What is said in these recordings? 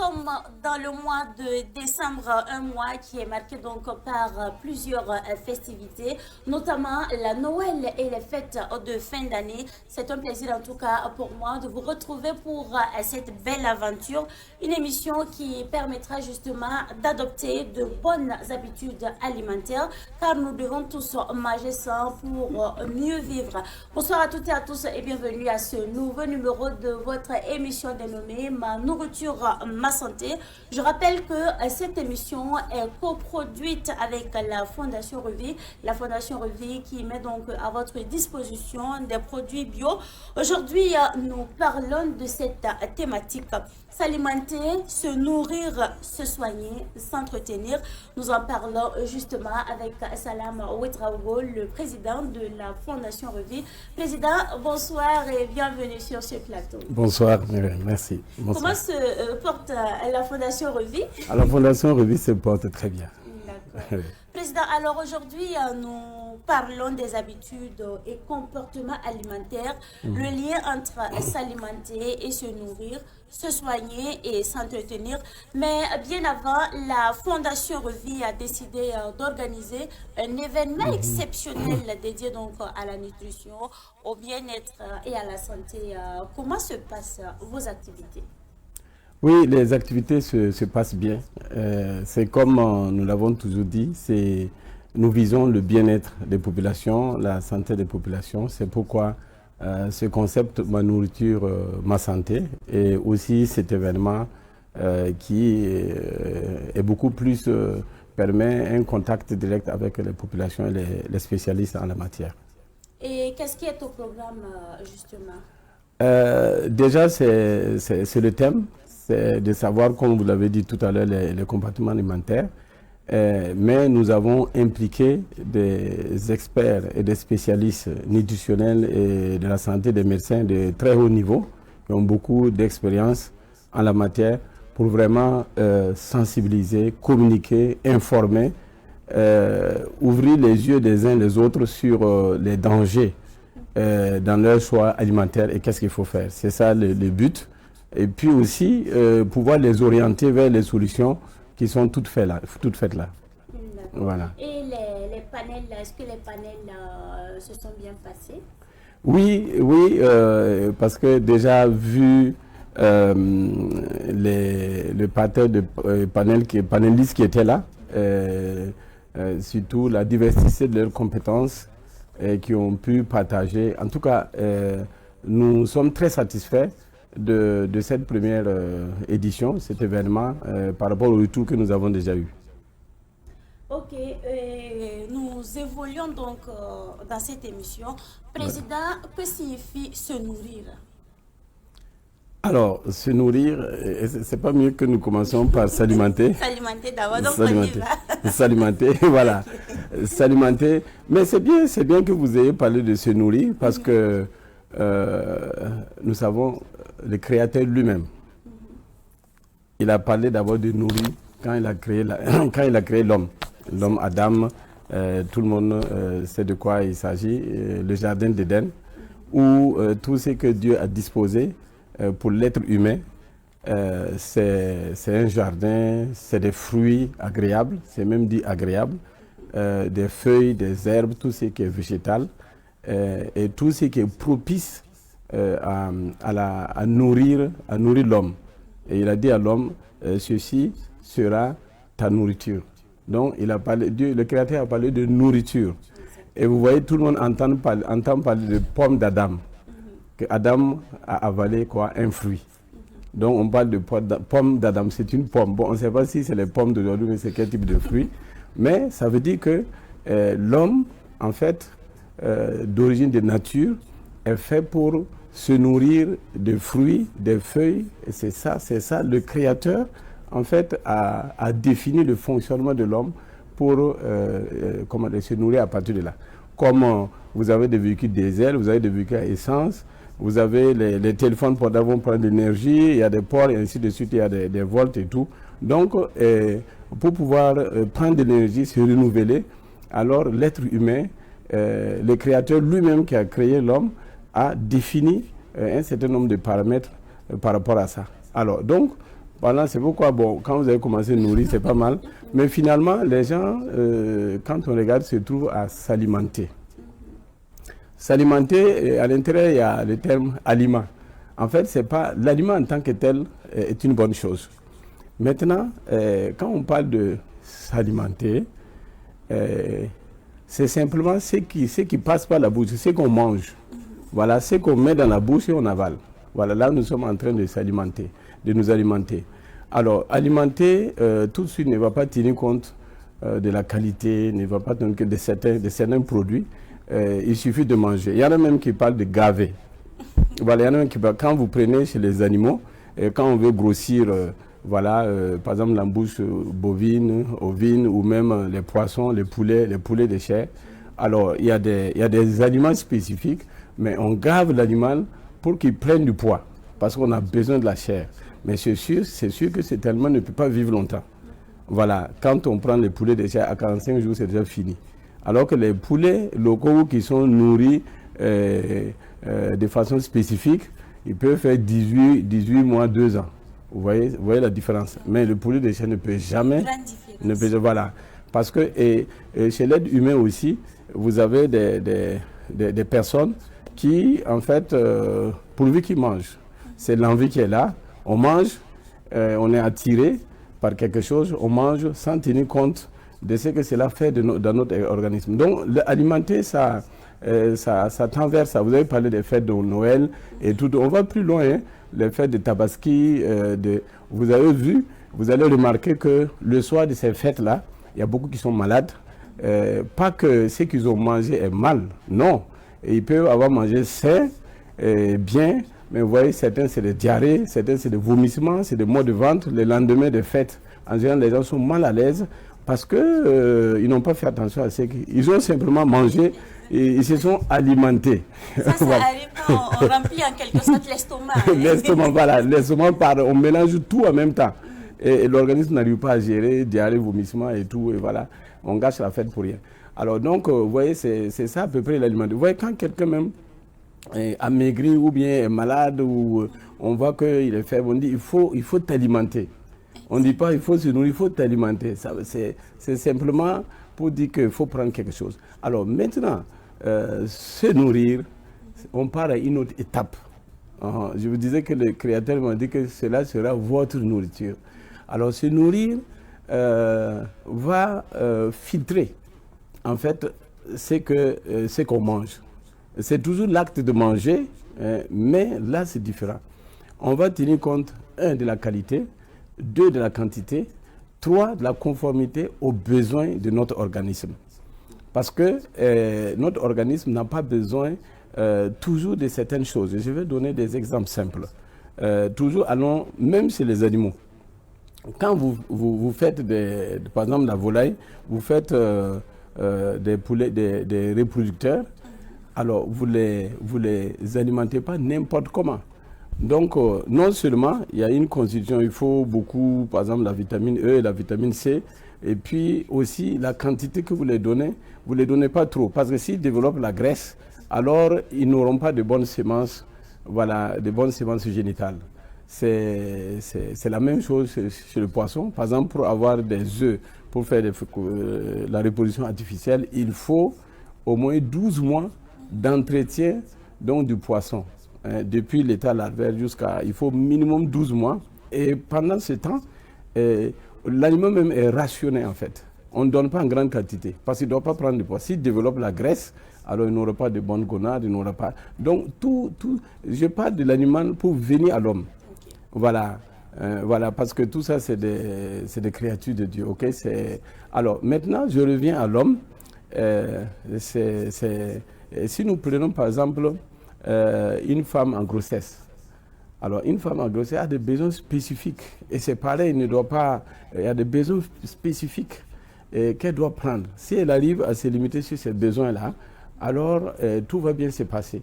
sommes dans le mois de décembre, un mois qui est marqué donc par plusieurs festivités, notamment la Noël et les fêtes de fin d'année. C'est un plaisir en tout cas pour moi de vous retrouver pour cette belle aventure, une émission qui permettra justement d'adopter de bonnes habitudes alimentaires, car nous devons tous manger sans pour mieux vivre. Bonsoir à toutes et à tous et bienvenue à ce nouveau numéro de votre émission dénommée Ma nourriture, ma santé. Je rappelle que cette émission est coproduite avec la Fondation Revie. La Fondation Revie qui met donc à votre disposition des produits bio. Aujourd'hui, nous parlons de cette thématique. S'alimenter, se nourrir, se soigner, s'entretenir. Nous en parlons justement avec Salam Ouedraogo, le président de la Fondation Revie. Président, bonsoir et bienvenue sur ce plateau. Bonsoir, merci. Bonsoir. Comment se porte la Fondation Revie? La Fondation Revie se porte très bien. D'accord. Président, alors aujourd'hui, nous parlons des habitudes et comportements alimentaires, le lien entre s'alimenter et se nourrir, se soigner et s'entretenir. Mais bien avant, la Fondation Revie a décidé d'organiser un événement exceptionnel dédié donc à la nutrition, au bien-être et à la santé. Comment se passent vos activités? Oui, les activités se passent bien. C'est comme nous l'avons toujours dit, nous visons le bien-être des populations, la santé des populations. C'est pourquoi ce concept Ma nourriture, ma santé, et aussi cet événement qui est beaucoup plus permet un contact direct avec les populations et les spécialistes en la matière. Et qu'est-ce qui est au programme justement? Déjà, c'est le thème. C'est de savoir, comme vous l'avez dit tout à l'heure, les comportements alimentaires. Mais nous avons impliqué des experts et des spécialistes nutritionnels et de la santé, des médecins de très haut niveau, qui ont beaucoup d'expérience en la matière, pour vraiment sensibiliser, communiquer, informer, ouvrir les yeux des uns des autres sur les dangers dans leur choix alimentaire et qu'est-ce qu'il faut faire. C'est ça le but. Et puis aussi pouvoir les orienter vers les solutions qui sont toutes faites là. Voilà. Et les panels, est-ce que les panels se sont bien passés? Oui, parce que déjà vu le panélistes qui étaient là, surtout la diversité de leurs compétences qui ont pu partager. En tout cas, nous sommes très satisfaits de cette première édition, cet événement, par rapport au retour que nous avons déjà eu. Ok, nous évoluons donc dans cette émission. Président, que signifie se nourrir? Alors, se nourrir, c'est pas mieux que nous commencions par s'alimenter. S'alimenter d'abord, donc on y va. S'alimenter, voilà. S'alimenter. Mais c'est bien que vous ayez parlé de se nourrir parce que nous savons le Créateur lui-même. Il a parlé d'abord de nourrir quand il a créé l'homme. L'homme Adam, tout le monde sait de quoi il s'agit. Le jardin d'Éden, où tout ce que Dieu a disposé pour l'être humain, c'est un jardin, c'est des fruits agréables, c'est même dit agréable, des feuilles, des herbes, tout ce qui est végétal, et tout ce qui est propice à nourrir l'homme. Et il a dit à l'homme, ceci sera ta nourriture. Donc le Créateur a parlé de nourriture. Et vous voyez, tout le monde entend parler de pomme d'Adam. Que Adam a avalé quoi? Un fruit. Donc on parle de pomme d'Adam, c'est une pomme. Bon, on ne sait pas si c'est les pommes d'aujourd'hui, mais c'est quel type de fruit. Mais ça veut dire que l'homme, en fait, d'origine de nature, est fait pour se nourrir de fruits, des feuilles. Et c'est ça, le Créateur, en fait, a défini le fonctionnement de l'homme pour se nourrir à partir de là. Comme vous avez des véhicules diesel, vous avez des véhicules à essence, vous avez les téléphones portables vont prendre de l'énergie, il y a des ports et ainsi de suite, il y a des volts et tout. Donc, pour pouvoir prendre de l'énergie, se renouveler, alors l'être humain, le Créateur lui-même qui a créé l'homme, a défini un certain nombre de paramètres par rapport à ça. Alors, donc, Voilà, c'est pourquoi, bon, quand vous avez commencé à nourrir, c'est pas mal. Mais finalement, les gens, quand on regarde, se trouvent à s'alimenter. S'alimenter, à l'intérieur, il y a le terme aliment. En fait, c'est pas l'aliment en tant que tel est une bonne chose. Maintenant, quand on parle de s'alimenter, c'est simplement ce qui passe par la bouche, ce qu'on mange. Voilà, ce qu'on met dans la bouche et on avale. Voilà, là, nous sommes en train de s'alimenter, de nous alimenter. Alors, alimenter, tout de suite, ne va pas tenir compte de la qualité, ne va pas tenir compte de certains produits. Il suffit de manger. Il y en a même qui parlent de gaver. Voilà, il y en a même qui parlent, quand vous prenez chez les animaux, quand on veut grossir, voilà, par exemple, l'embouche bovine, ovine, ou même les poissons, les poulets de chair. Alors, il y a des aliments spécifiques, mais on gave l'animal pour qu'il prenne du poids, parce qu'on a besoin de la chair. Mais c'est sûr que cet aliment ne peut pas vivre longtemps. Voilà, quand on prend les poulets de chair, à 45 jours, c'est déjà fini. Alors que les poulets locaux qui sont nourris de façon spécifique, ils peuvent faire 18 mois, 2 ans. Vous voyez la différence. Mais le poulet de chair ne peut jamais... Voilà. Parce que chez l'être humain aussi, vous avez des personnes qui, en fait, pourvu qu'ils mangent, c'est l'envie qui est là. On mange, on est attiré par quelque chose, on mange sans tenir compte de ce que cela fait dans notre organisme. Donc, alimenter, ça tend vers ça. Vous avez parlé des fêtes de Noël et tout. On va plus loin, hein. Les fêtes de Tabaski. Vous avez vu, vous allez remarquer que le soir de ces fêtes-là, il y a beaucoup qui sont malades. Pas que ce qu'ils ont mangé est mal, non. Et ils peuvent avoir mangé sain, bien, mais vous voyez, certains c'est des diarrhées, certains c'est des vomissements, c'est des maux de ventre. Le lendemain des fêtes, en général, les gens sont mal à l'aise parce qu'ils n'ont pas fait attention à ce qu'ils ont simplement mangé et ils se sont alimentés. Ça voilà. Arrive quand on remplit en quelque sorte l'estomac. L'estomac, voilà, l'estomac, on mélange tout en même temps. Et l'organisme n'arrive pas à gérer, diarrhée, vomissement et tout, et voilà, on gâche la fête pour rien. Alors donc, vous voyez, c'est ça à peu près l'alimentation. Vous voyez, quand quelqu'un même est amaigri ou bien est malade, ou on voit qu'il est faible, on dit il faut t'alimenter. On ne dit pas il faut se nourrir, il faut t'alimenter. C'est simplement pour dire qu'il faut prendre quelque chose. Alors maintenant, se nourrir, on part à une autre étape. Je vous disais que le Créateur m'a dit que cela sera votre nourriture. Alors se nourrir va filtrer en fait ce qu'on mange. C'est toujours l'acte de manger, mais là c'est différent. On va tenir compte, 1, de la qualité, 2, de la quantité, 3, de la conformité aux besoins de notre organisme. Parce que notre organisme n'a pas besoin toujours de certaines choses. Je vais donner des exemples simples. Toujours, allons, même chez les animaux. Quand vous faites, par exemple, la volaille, vous faites des poulets, des reproducteurs, alors vous les alimentez pas n'importe comment. Donc, non seulement il y a une constitution, il faut beaucoup, par exemple, la vitamine E et la vitamine C, et puis aussi la quantité que vous les donnez pas trop, parce que s'ils développent la graisse, alors ils n'auront pas de bonnes semences, voilà, de bonnes semences génitales. C'est la même chose chez le poisson. Par exemple, pour avoir des œufs, pour faire la reproduction artificielle, il faut au moins 12 mois d'entretien donc du poisson. Depuis l'état larvaire jusqu'à... Il faut minimum 12 mois. Et pendant ce temps, l'aliment même est rationné en fait. On ne donne pas en grande quantité parce qu'il ne doit pas prendre de poids. S'il développe la graisse, alors il n'aura pas de bonnes gonades, il n'aura pas... Donc, je parle de l'animal pour venir à l'homme. Voilà. Voilà, parce que tout ça, c'est des créatures de Dieu. Okay? Alors, maintenant, je reviens à l'homme. Si nous prenons, par exemple, une femme en grossesse. Alors, une femme en grossesse a des besoins spécifiques. Et c'est pareil, il y a des besoins spécifiques qu'elle doit prendre. Si elle arrive à se limiter sur ces besoins-là, alors tout va bien se passer.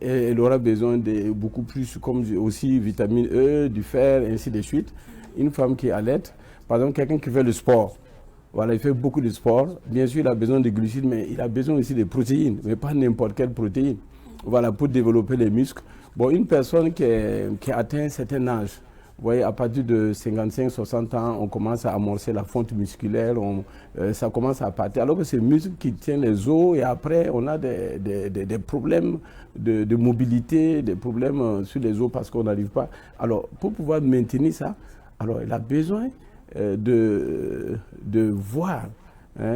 Et elle aura besoin de beaucoup plus, comme aussi vitamine E, du fer, ainsi de suite. Une femme qui allait, par exemple, quelqu'un qui fait le sport. Voilà, il fait beaucoup de sport. Bien sûr, il a besoin de glucides, mais il a besoin aussi de protéines, mais pas n'importe quelle protéine. Voilà, pour développer les muscles. Bon, une personne qui a atteint un certain âge, Vous voyez, à partir de 55-60 ans, on commence à amorcer la fonte musculaire, ça commence à partir. Alors que c'est le muscle qui tient les os et après, on a des problèmes de mobilité, des problèmes sur les os parce qu'on n'arrive pas. Alors, pour pouvoir maintenir ça, alors il a besoin de voir,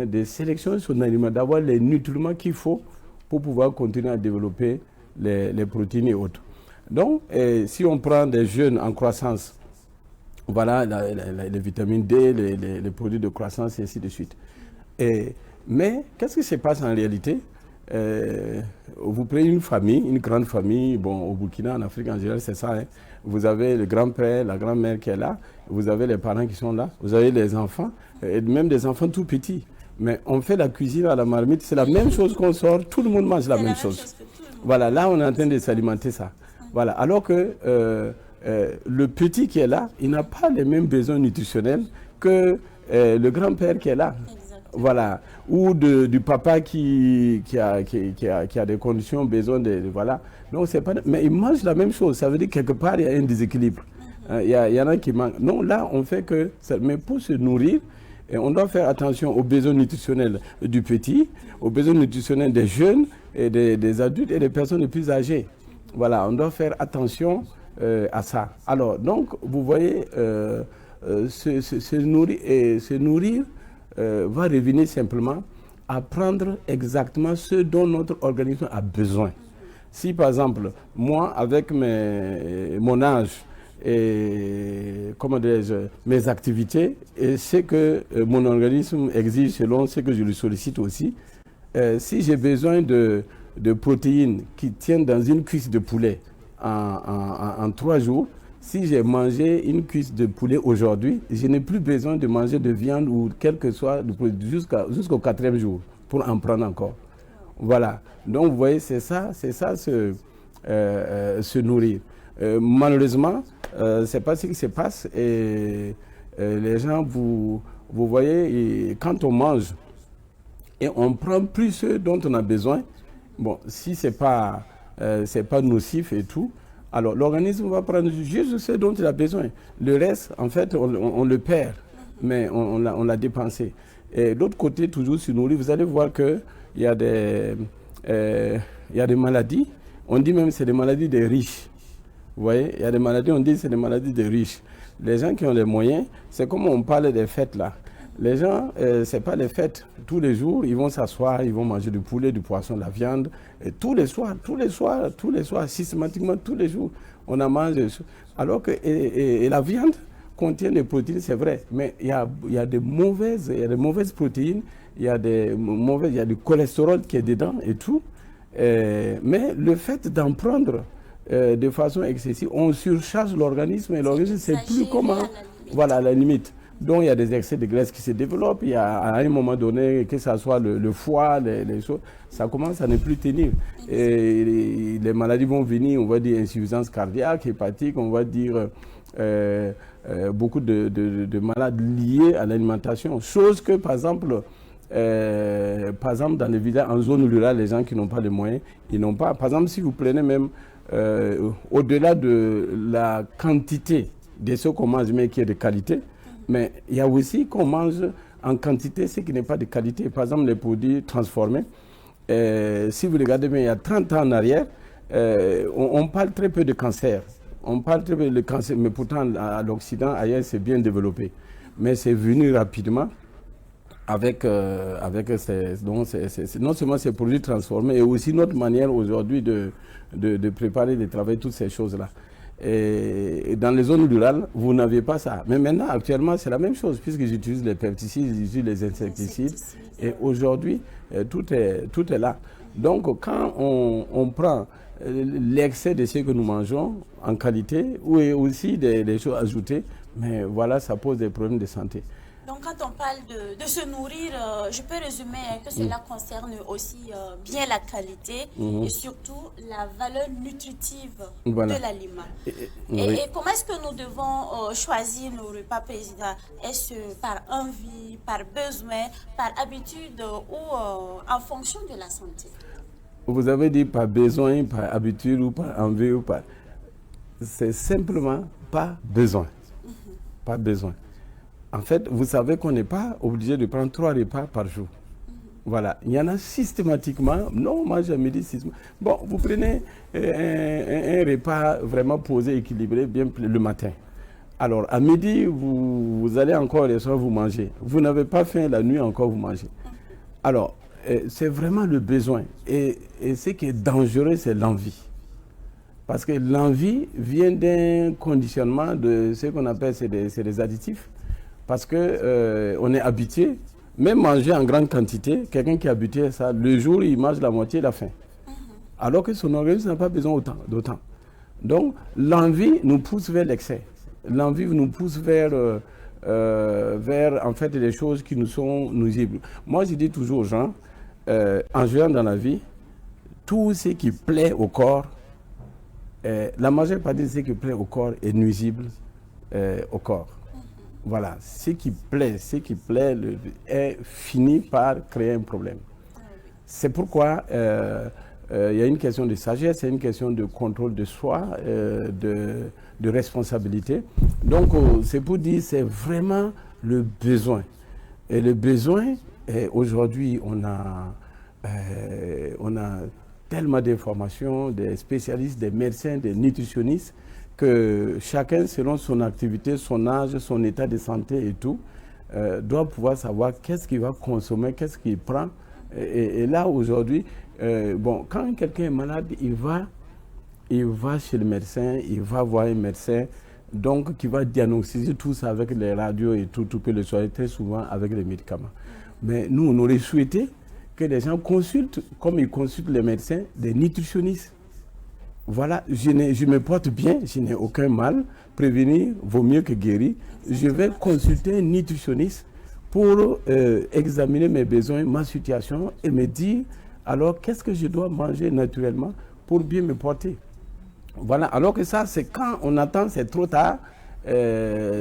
des sélections sur son aliment, d'avoir les nutriments qu'il faut pour pouvoir continuer à développer les protéines et autres. Donc, si on prend des jeunes en croissance, voilà les vitamines D, les produits de croissance et ainsi de suite. Mais qu'est-ce qui se passe en réalité? Vous prenez une famille, une grande famille, bon, au Burkina, en Afrique en général, c'est ça. Hein. Vous avez le grand-père, la grand-mère qui est là, vous avez les parents qui sont là, vous avez les enfants, et même des enfants tout petits. Mais on fait la cuisine à la marmite, c'est la même chose qu'on sort, tout le monde mange la même chose. Voilà, là on est en train de s'alimenter ça. Voilà, alors que le petit qui est là, il n'a pas les mêmes besoins nutritionnels que le grand-père qui est là. Voilà, ou du papa qui a des conditions, besoin de voilà. Donc c'est pas, mais il mange la même chose. Ça veut dire quelque part il y a un déséquilibre. Il y en a qui manquent. Non, là on fait que, mais pour se nourrir, et on doit faire attention aux besoins nutritionnels du petit, aux besoins nutritionnels des jeunes et des adultes et des personnes les plus âgées. Voilà, on doit faire attention à ça. Alors donc vous voyez, se nourrir va revenir simplement à prendre exactement ce dont notre organisme a besoin. Si par exemple, moi, avec mon âge et comment mes activités et ce que mon organisme exige selon ce que je lui sollicite aussi, si j'ai besoin de protéines qui tiennent dans une cuisse de poulet en 3 jours, si j'ai mangé une cuisse de poulet aujourd'hui, je n'ai plus besoin de manger de viande ou quel que soit jusqu'au 4e jour pour en prendre encore. Voilà. Donc vous voyez, c'est ça se nourrir. Malheureusement, c'est pas ce qui se passe et les gens, vous voyez, et quand on mange et on prend plus ce dont on a besoin, bon, si c'est pas nocif et tout, alors l'organisme va prendre juste ce dont il a besoin. Le reste, en fait, on le perd, mais on l'a dépensé. Et de l'autre côté, toujours se nourrir, vous allez voir qu'il y a des maladies, on dit même que c'est des maladies des riches. Vous voyez, il y a des maladies, on dit que c'est des maladies des riches. Les gens qui ont les moyens, c'est comme on parle des fêtes là. Les gens, ce n'est pas les fêtes. Tous les jours, ils vont s'asseoir, ils vont manger du poulet, du poisson, de la viande. Et tous les soirs, systématiquement, tous les jours, on en mange. Alors que et la viande contient des protéines, c'est vrai. Mais il y a des mauvaises protéines, il y a du cholestérol qui est dedans et tout. Mais le fait d'en prendre de façon excessive, on surcharge l'organisme et l'organisme ne sait plus comment. Voilà, à la limite. Donc il y a des excès de graisse qui se développent, il y a à un moment donné, que ce soit le foie, les choses, ça commence à ne plus tenir. Et les maladies vont venir, on va dire insuffisance cardiaque, hépatique, on va dire beaucoup de malades liées à l'alimentation. Chose que par exemple dans les villages, en zone rurale, les gens qui n'ont pas les moyens, ils n'ont pas. Par exemple, si vous prenez même au-delà de la quantité de ce qu'on mange, mais qui est de qualité, mais il y a aussi qu'on mange en quantité ce qui n'est pas de qualité. Par exemple, les produits transformés. Si vous regardez bien, il y a 30 ans en arrière, on parle très peu de cancer. On parle très peu de cancer, mais pourtant à l'Occident, ailleurs, c'est bien développé. Mais c'est venu rapidement avec non seulement ces produits transformés, et aussi notre manière aujourd'hui de préparer, de travailler toutes ces choses-là. Et dans les zones rurales, vous n'avez pas ça. Mais maintenant, actuellement, c'est la même chose, puisque j'utilise les pesticides, j'utilise les insecticides. Et aujourd'hui, tout est là. Donc, quand on prend l'excès de ce que nous mangeons en qualité, ou aussi des choses ajoutées, mais voilà, ça pose des problèmes de santé. Donc, quand on parle de se nourrir, je peux résumer que cela concerne aussi bien la qualité et surtout la valeur nutritive de l'aliment. Et comment est-ce que nous devons choisir nos repas, Président? Est-ce par envie, par besoin, par habitude ou en fonction de la santé? Vous avez dit par besoin, par habitude ou par envie ou par... c'est simplement pas besoin. Pas besoin. En fait, vous savez qu'on n'est pas obligé de prendre 3 repas par jour. Voilà. Il y en a systématiquement. Non, moi, j'ai midi systématiquement. Bon, vous prenez un repas vraiment posé, équilibré, bien le matin. Alors, à midi, vous allez encore le soir, vous mangez. Vous n'avez pas faim la nuit, encore vous mangez. Alors, c'est vraiment le besoin. Et ce qui est dangereux, c'est l'envie. Parce que l'envie vient d'un conditionnement de ce qu'on appelle, c'est des additifs. Parce qu'on est habitué, même manger en grande quantité, quelqu'un qui est habitué à ça, le jour où il mange la moitié, il a faim. Alors que son organisme n'a pas besoin d'autant. Donc, l'envie nous pousse vers l'excès. L'envie nous pousse vers en fait, les choses qui nous sont nuisibles. Moi, je dis toujours aux gens, en jouant dans la vie, tout ce qui plaît au corps, la majeure partie de ce qui plaît au corps est nuisible au corps. Voilà, ce qui plaît est fini par créer un problème. C'est pourquoi il y a une question de sagesse, c'est une question de contrôle de soi, de responsabilité. Donc, c'est pour dire, c'est vraiment le besoin. Et le besoin, aujourd'hui, on a tellement d'informations, des spécialistes, des médecins, des nutritionnistes, que chacun, selon son activité, son âge, son état de santé et tout, doit pouvoir savoir qu'est-ce qu'il va consommer, qu'est-ce qu'il prend. Et là, aujourd'hui, quand quelqu'un est malade, il va chez le médecin, il va voir un médecin, donc qui va diagnostiquer tout ça avec les radios et tout peut le soigner très souvent avec les médicaments. Mais nous, on aurait souhaité que les gens consultent, comme ils consultent les médecins, des nutritionnistes. Voilà, je me porte bien, je n'ai aucun mal. Prévenir vaut mieux que guérir. Je vais consulter un nutritionniste pour examiner mes besoins, ma situation et me dire alors qu'est-ce que je dois manger naturellement pour bien me porter. Voilà, alors que ça, c'est quand on attend, c'est trop tard.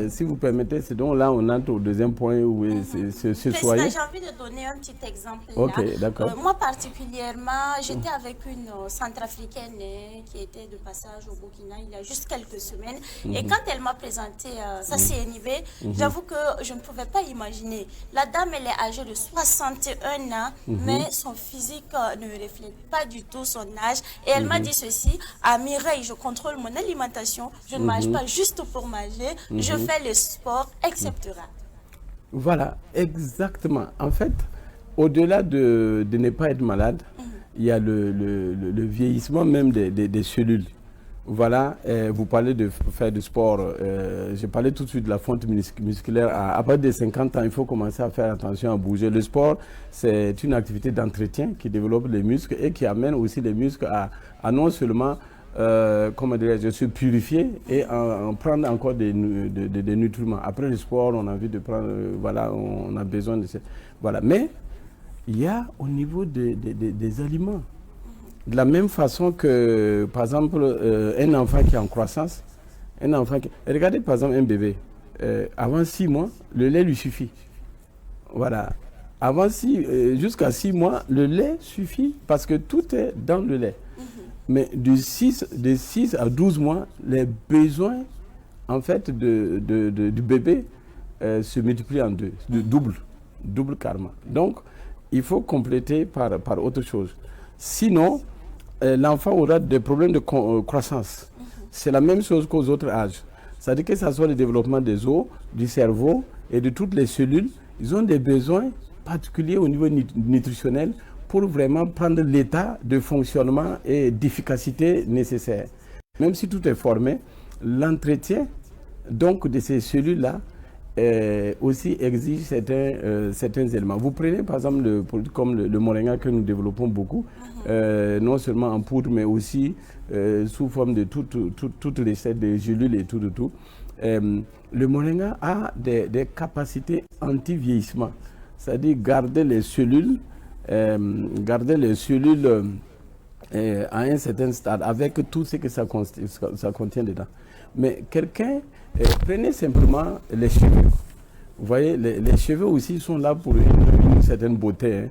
Si vous permettez, c'est donc là on entre au deuxième point où c'est soigner. J'ai envie de donner un petit exemple. Ok, d'accord. Moi particulièrement, j'étais avec une centrafricaine qui était de passage au Burkina il y a juste quelques semaines. Et quand elle m'a présenté sa CNIB, j'avoue que je ne pouvais pas imaginer. La dame, elle est âgée de 61 ans, mais son physique ne reflète pas du tout son âge. Et elle m'a dit ceci: à Mireille, je contrôle mon alimentation, je ne mange pas juste pour manger. Je fais le sport, etc. Voilà, exactement. En fait, au-delà de ne pas être malade, il y a le vieillissement même des cellules. Voilà, vous parlez de faire du sport. J'ai parlé tout de suite de la fonte musculaire. À partir de 50 ans, il faut commencer à faire attention à bouger. Le sport, c'est une activité d'entretien qui développe les muscles et qui amène aussi les muscles à non seulement comment dirais-je, se purifier et en prendre encore des nutriments. Après le sport, on a envie de prendre, voilà, on a besoin de ça. Voilà. Mais il y a au niveau des aliments. De la même façon que, par exemple, un enfant qui est en croissance, regardez par exemple un bébé, avant 6 mois, le lait lui suffit. Voilà. Jusqu'à 6 mois, le lait suffit parce que tout est dans le lait. Mais de 6 à 12 mois, les besoins en fait, du bébé se multiplient en deux, double karma. Donc, il faut compléter par autre chose. Sinon, l'enfant aura des problèmes de croissance. C'est la même chose qu'aux autres âges. C'est-à-dire que ce soit le développement des os, du cerveau et de toutes les cellules, ils ont des besoins particuliers au niveau nutritionnel pour vraiment prendre l'état de fonctionnement et d'efficacité nécessaire. Même si tout est formé, l'entretien donc de ces cellules-là aussi exige certains éléments. Vous prenez par exemple le produit comme le moringa que nous développons beaucoup, non seulement en poudre mais aussi sous forme de toutes les sets de gélules et tout. Le moringa a des capacités anti-vieillissement, c'est-à-dire garder les cellules à un certain stade avec tout ce que ça contient dedans. Mais prenez simplement les cheveux. Vous voyez, les cheveux aussi sont là pour une certaine beauté.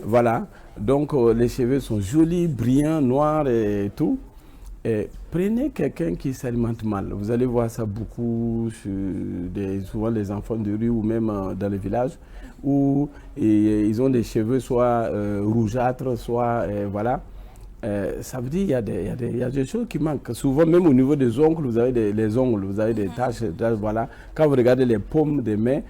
Voilà, donc les cheveux sont jolis, brillants, noirs et tout. Prenez quelqu'un qui s'alimente mal. Vous allez voir ça beaucoup, souvent les enfants de rue ou même dans les villages, où ils ont des cheveux soit rougeâtres, soit voilà. Ça veut dire qu'il y a des choses qui manquent. Souvent, même au niveau des ongles, vous avez les ongles, vous avez des taches, voilà. Quand vous regardez les paumes des mains,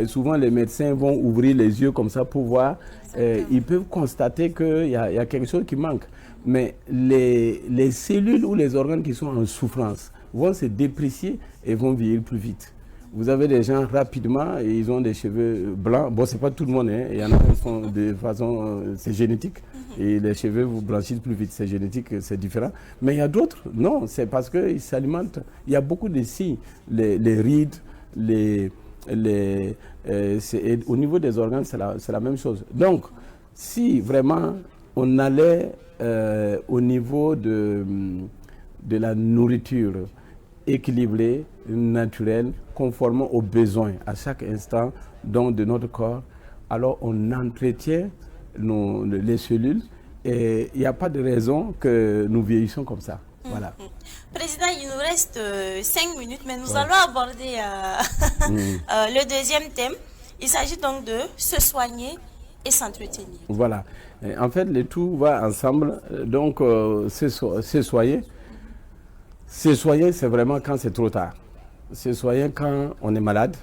souvent les médecins vont ouvrir les yeux comme ça pour voir. Ils peuvent constater qu'il y a quelque chose qui manque. Mais les cellules ou les organes qui sont en souffrance vont se déprécier et vont vieillir plus vite. Vous avez des gens rapidement, et ils ont des cheveux blancs. Bon, c'est pas tout le monde, hein. Il y en a qui font de façon, c'est génétique. Et les cheveux vous blanchissent plus vite, c'est génétique, c'est différent. Mais il y a d'autres, non, c'est parce qu'ils s'alimentent. Il y a beaucoup de signes, les rides, au niveau des organes, c'est la même chose. Donc, si vraiment on allait au niveau de la nourriture équilibrée, naturelle, conformément aux besoins à chaque instant donc, de notre corps, alors on entretient les cellules et il n'y a pas de raison que nous vieillissons comme ça. Voilà. Président, il nous reste 5 minutes, mais nous allons aborder le deuxième thème. Il s'agit donc de se soigner et s'entretenir. Voilà. En fait, le tout va ensemble. Donc, se soigner. Se soigner, c'est vraiment quand c'est trop tard. Se soigner quand on est malade,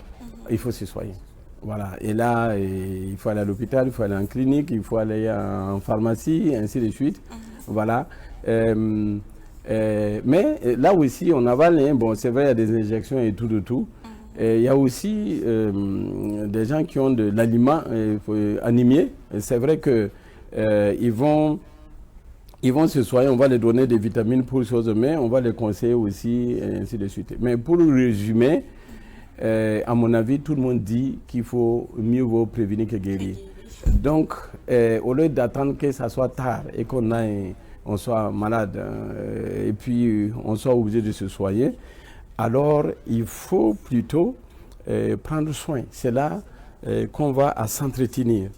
il faut se soigner. Voilà. Et là, il faut aller à l'hôpital, il faut aller en clinique, il faut aller en pharmacie, et ainsi de suite. Voilà. Mais là aussi, on avale. Hein. Bon, c'est vrai, il y a des injections et tout de tout. Et il y a aussi des gens qui ont de l'aliment animé. C'est vrai que ils vont se soigner, on va les donner des vitamines pour choses, mais on va les conseiller aussi, et ainsi de suite. Mais pour résumer, à mon avis, tout le monde dit qu'il faut mieux vaut prévenir que guérir. Donc, au lieu d'attendre que ça soit tard et on soit malade et puis on soit obligé de se soigner, alors il faut plutôt prendre soin. C'est là qu'on va à s'entretenir.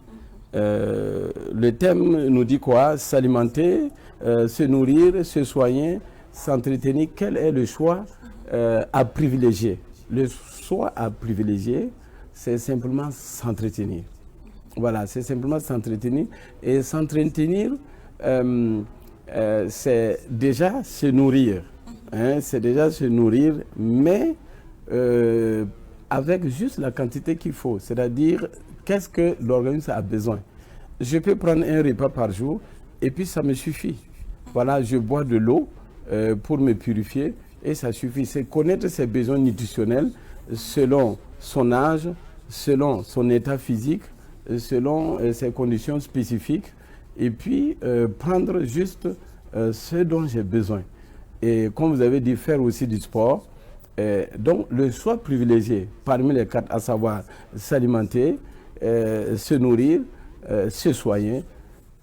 Le thème nous dit quoi? S'alimenter, se nourrir, se soigner, s'entretenir. Quel est le choix à privilégier? Le choix à privilégier, c'est simplement s'entretenir. Voilà, c'est simplement s'entretenir. Et s'entretenir, c'est déjà se nourrir. Hein, c'est déjà se nourrir, mais avec juste la quantité qu'il faut. C'est-à-dire, qu'est-ce que l'organisme a besoin? Je peux prendre un repas par jour et puis ça me suffit. Voilà, je bois de l'eau pour me purifier et ça suffit. C'est connaître ses besoins nutritionnels selon son âge, selon son état physique, selon ses conditions spécifiques et puis prendre juste ce dont j'ai besoin. Et comme vous avez dit, faire aussi du sport. Donc, le choix privilégié parmi les 4, à savoir s'alimenter, se nourrir, se soigner,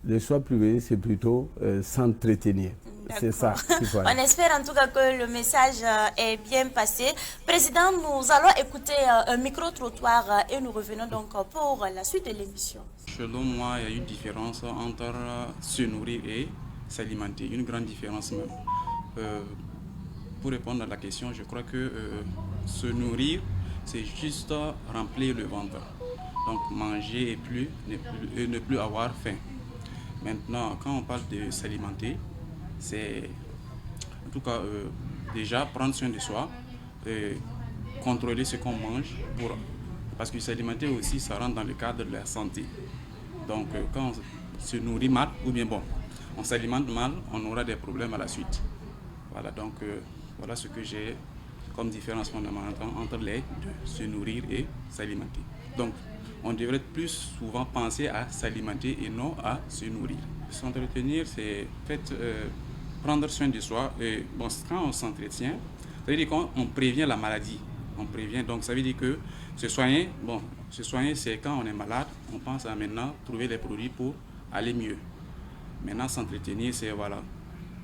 le choix privilégié, c'est plutôt s'entretenir. C'est ça qu'il faut aller. On espère en tout cas que le message est bien passé. Président, nous allons écouter un micro-trottoir et nous revenons donc pour la suite de l'émission. Selon moi, il y a une différence entre se nourrir et s'alimenter. Une grande différence même. Pour répondre à la question, je crois que se nourrir, c'est juste remplir le ventre. Donc manger et ne plus avoir faim. Maintenant, quand on parle de s'alimenter, c'est en tout cas déjà prendre soin de soi, contrôler ce qu'on mange, parce que s'alimenter aussi, ça rentre dans le cadre de la santé. Donc quand on se nourrit mal, ou bien bon, on s'alimente mal, on aura des problèmes à la suite. Voilà, donc voilà ce que j'ai comme différence fondamentale entre les deux, se nourrir et s'alimenter. Donc, on devrait plus souvent penser à s'alimenter et non à se nourrir. S'entretenir, c'est en fait prendre soin de soi. Et, bon, quand on s'entretient, ça veut dire qu'on prévient la maladie. On prévient, donc ça veut dire que se soigner, c'est quand on est malade, on pense à maintenant trouver les produits pour aller mieux. Maintenant, s'entretenir, c'est voilà.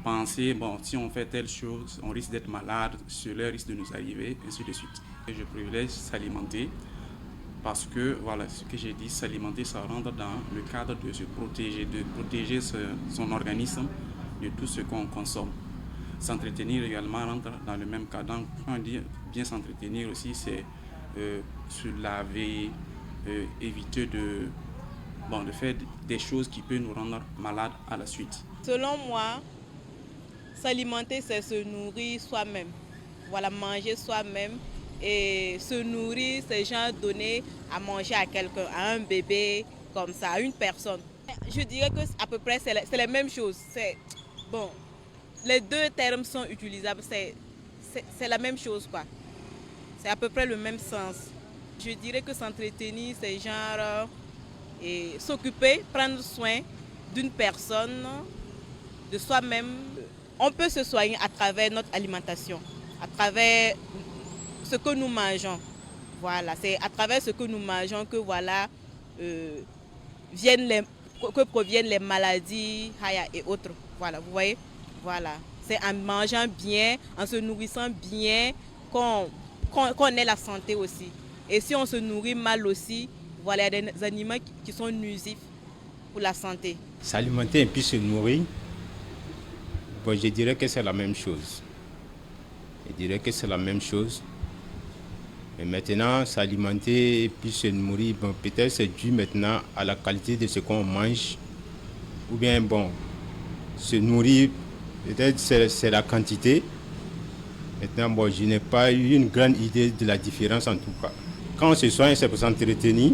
Penser, bon, si on fait telle chose, on risque d'être malade, cela risque de nous arriver, ainsi de suite. Et je privilège s'alimenter parce que, voilà, ce que j'ai dit, s'alimenter, ça rentre dans le cadre de se protéger, de protéger son organisme de tout ce qu'on consomme. s'entretenir également rentre dans le même cas. Donc, quand on dit bien s'entretenir aussi, c'est se laver, éviter de faire des choses qui peuvent nous rendre malades à la suite. Selon moi, s'alimenter, c'est se nourrir soi-même. Voilà, manger soi-même. Et se nourrir, c'est genre donner à manger à quelqu'un, à un bébé, comme ça, à une personne. Je dirais que à peu près, c'est la même chose. Bon, les deux termes sont utilisables, c'est la même chose, quoi. C'est à peu près le même sens. Je dirais que s'entretenir, c'est genre s'occuper, prendre soin d'une personne, de soi-même. On peut se soigner à travers notre alimentation, à travers ce que nous mangeons. Voilà, c'est à travers ce que nous mangeons que voilà, que proviennent les maladies et autres. Voilà, vous voyez, voilà. C'est en mangeant bien, en se nourrissant bien qu'on ait la santé aussi. Et si on se nourrit mal aussi, voilà, il y a des aliments qui sont nuisifs pour la santé. S'alimenter et puis se nourrir, bon, je dirais que c'est la même chose. Je dirais que c'est la même chose. Et maintenant, s'alimenter et puis se nourrir, bon, peut-être c'est dû maintenant à la qualité de ce qu'on mange. Ou bien, bon, se nourrir, peut-être c'est la quantité. Maintenant, bon, je n'ai pas eu une grande idée de la différence en tout cas. Quand on se soigne, c'est pour s'entretenir.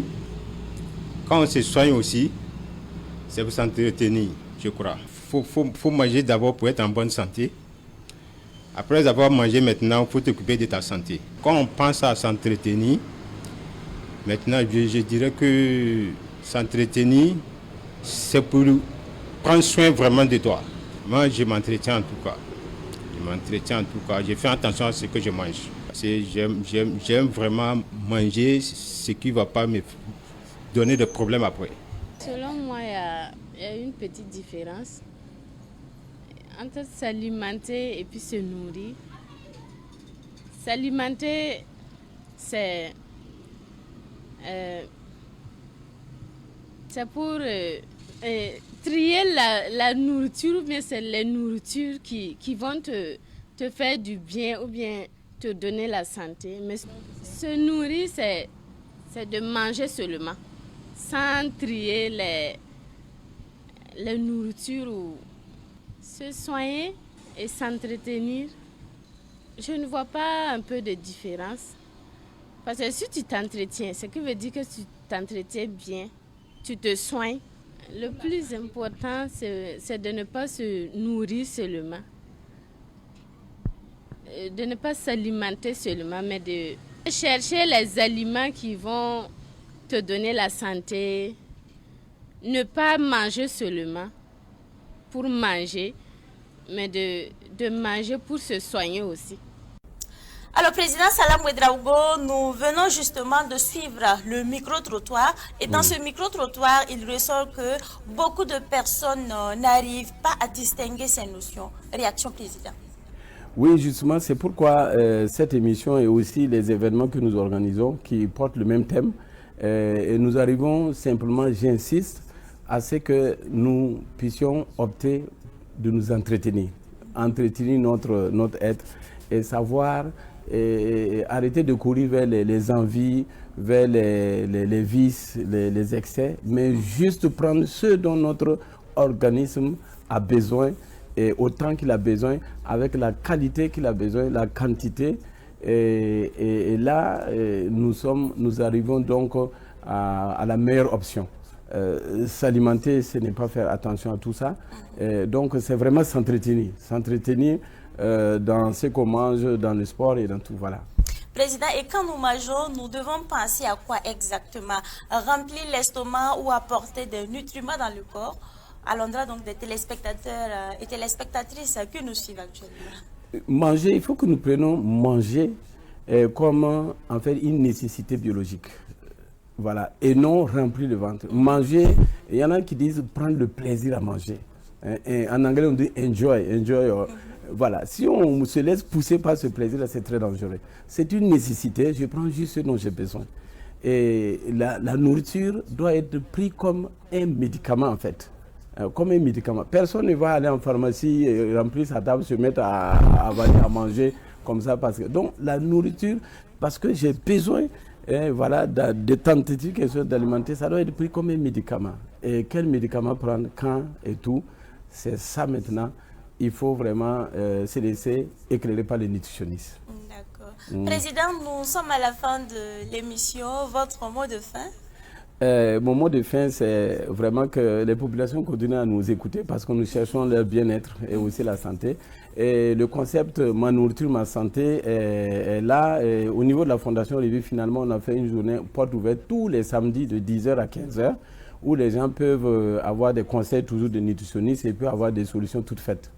Quand on se soigne aussi, c'est pour s'entretenir, je crois. Faut manger d'abord pour être en bonne santé. Après avoir mangé maintenant, il faut t'occuper de ta santé. Quand on pense à s'entretenir, maintenant je dirais que s'entretenir, c'est pour prendre soin vraiment de toi. Moi, je m'entretiens en tout cas. Je fais attention à ce que je mange. J'aime vraiment manger ce qui ne va pas me donner de problèmes après. Selon moi, il y a une petite différence entre s'alimenter et puis se nourrir. S'alimenter, c'est pour trier la nourriture, ou bien c'est les nourritures qui vont te faire du bien ou bien te donner la santé. Mais se nourrir, c'est de manger seulement, sans trier les nourritures ou se soigner et s'entretenir. Je ne vois pas un peu de différence. Parce que si tu t'entretiens, ce qui veut dire que tu t'entretiens bien, tu te soignes. Le plus important, c'est de ne pas se nourrir seulement, de ne pas s'alimenter seulement, mais de chercher les aliments qui vont te donner la santé. Ne pas manger seulement pour manger, mais de manger pour se soigner aussi. Alors, Président Salam Ouedraogo, nous venons justement de suivre le micro-trottoir. Et dans ce micro-trottoir, il ressort que beaucoup de personnes n'arrivent pas à distinguer ces notions. Réaction, Président. Oui, justement, c'est pourquoi cette émission et aussi les événements que nous organisons qui portent le même thème. Et nous arrivons simplement, j'insiste, à ce que nous puissions opter de nous entretenir notre être et savoir arrêter de courir vers les envies, vers les vices, les excès, mais juste prendre ce dont notre organisme a besoin et autant qu'il a besoin, avec la qualité qu'il a besoin, la quantité. Et là, nous arrivons donc à la meilleure option. S'alimenter, ce n'est pas faire attention à tout ça. Donc, c'est vraiment s'entretenir dans ce qu'on mange, dans le sport et dans tout, voilà. Président, et quand nous mangeons, nous devons penser à quoi exactement? Remplir l'estomac ou apporter des nutriments dans le corps à l'endroit donc des téléspectateurs et téléspectatrices que nous suivons actuellement. Manger, il faut que nous prenions manger comme en fait une nécessité biologique. Voilà, et non remplir le ventre. Manger, il y en a qui disent prendre le plaisir à manger. Et en anglais, on dit enjoy. Voilà, si on se laisse pousser par ce plaisir-là, c'est très dangereux. C'est une nécessité, je prends juste ce dont j'ai besoin. Et la nourriture doit être prise comme un médicament, en fait. comme un médicament. Personne ne va aller en pharmacie, remplir sa table, se mettre à manger comme ça. Donc la nourriture, parce que j'ai besoin voilà, de tentatives quelque chose d'alimenter, ça doit être pris comme un médicament. Et quel médicament prendre, quand et tout, c'est ça maintenant. Il faut vraiment se laisser éclairer par les nutritionnistes. D'accord. Président, nous sommes à la fin de l'émission. Votre mot de fin? Mon mot de fin, c'est vraiment que les populations continuent à nous écouter parce que nous cherchons leur bien-être et aussi la santé. Et le concept Ma nourriture, ma santé est là. Et au niveau de la Fondation Revie, finalement, on a fait une journée porte ouverte tous les samedis de 10h à 15h où les gens peuvent avoir des conseils toujours de nutritionnistes et peuvent avoir des solutions toutes faites.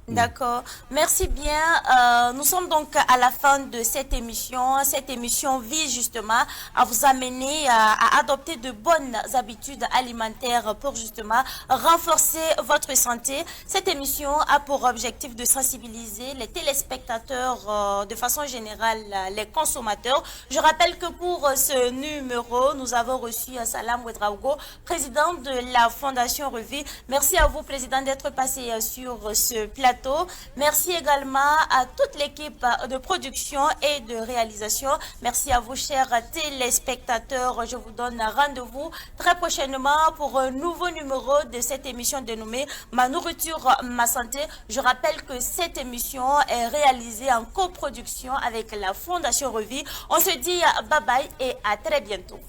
D'accord. Merci bien. Nous sommes donc à la fin de cette émission. Cette émission vise justement à vous amener à adopter de bonnes habitudes alimentaires pour justement renforcer votre santé. Cette émission a pour objectif de sensibiliser les téléspectateurs, de façon générale les consommateurs. Je rappelle que pour ce numéro, nous avons reçu Salam Ouedraogo, président de la Fondation Revie. Merci à vous, président, d'être passé sur ce plateau. Merci également à toute l'équipe de production et de réalisation. Merci à vous, chers téléspectateurs. Je vous donne rendez-vous très prochainement pour un nouveau numéro de cette émission dénommée Ma nourriture, ma santé. Je rappelle que cette émission est réalisée en coproduction avec la Fondation Revie. On se dit bye bye et à très bientôt.